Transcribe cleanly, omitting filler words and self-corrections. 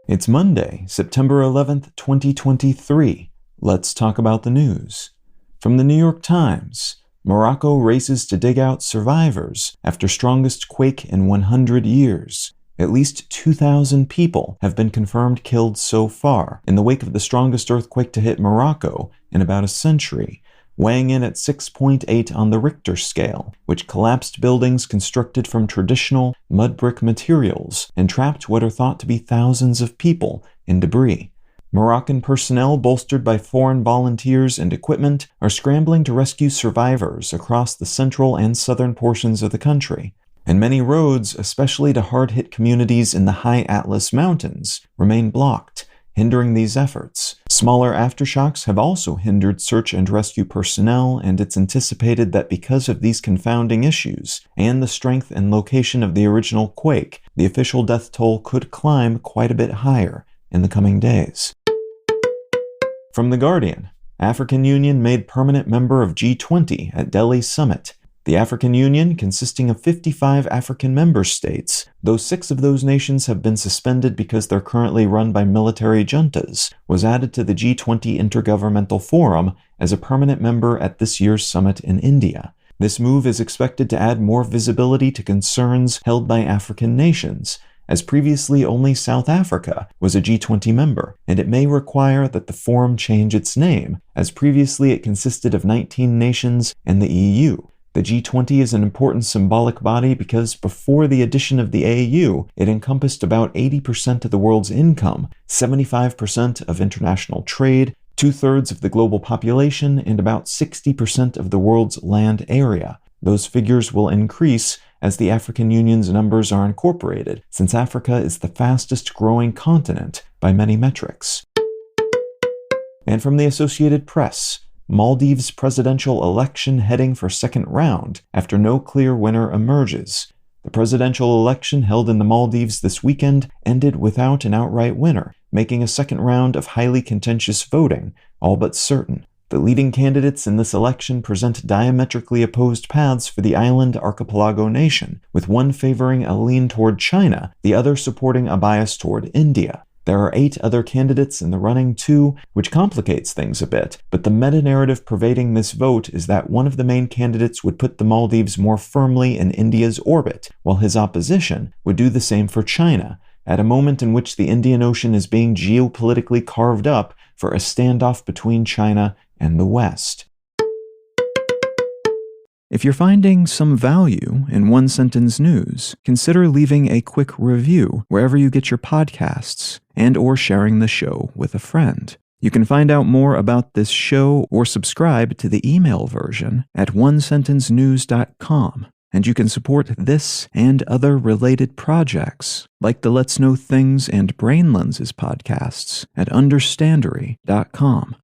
It's Monday, September 11th, 2023. Let's talk about the news. From the New York Times, Morocco races to dig out survivors after strongest quake in 100 years. At least 2,000 people have been confirmed killed so far in the wake of the strongest earthquake to hit Morocco in about a century, weighing in at 6.8 on the Richter scale, which collapsed buildings constructed from traditional mud brick materials and trapped what are thought to be thousands of people in debris. Moroccan personnel, bolstered by foreign volunteers and equipment, are scrambling to rescue survivors across the central and southern portions of the country. And many roads, especially to hard-hit communities in the high Atlas Mountains, remain blocked, hindering these efforts. Smaller aftershocks have also hindered search and rescue personnel, and it's anticipated that because of these confounding issues and the strength and location of the original quake, the official death toll could climb quite a bit higher in the coming days. From The Guardian, African Union made permanent member of G20 at Delhi summit. The African Union, consisting of 55 African member states, though 6 of those nations have been suspended because they're currently run by military juntas, was added to the G20 Intergovernmental Forum as a permanent member at this year's summit in India. This move is expected to add more visibility to concerns held by African nations, as previously only South Africa was a G20 member, and it may require that the forum change its name, as previously it consisted of 19 nations and the EU. The G20 is an important symbolic body because before the addition of the AU, it encompassed about 80% of the world's income, 75% of international trade, 2/3 of the global population, and about 60% of the world's land area. Those figures will increase as the African Union's numbers are incorporated, since Africa is the fastest growing continent by many metrics. And from the Associated Press, Maldives presidential election heading for second round after no clear winner emerges. The presidential election held in the Maldives this weekend ended without an outright winner, making a second round of highly contentious voting all but certain. The leading candidates in this election present diametrically opposed paths for the island archipelago nation, with one favoring a lean toward China, the other supporting a bias toward India. There are 8 other candidates in the running too, which complicates things a bit, but the meta-narrative pervading this vote is that one of the main candidates would put the Maldives more firmly in India's orbit, while his opposition would do the same for China, at a moment in which the Indian Ocean is being geopolitically carved up for a standoff between China and the West. If you're finding some value in One Sentence News, consider leaving a quick review wherever you get your podcasts and/or sharing the show with a friend. You can find out more about this show or subscribe to the email version at onesentencenews.com. And you can support this and other related projects, like the Let's Know Things and Brain Lenses podcasts at understandery.com.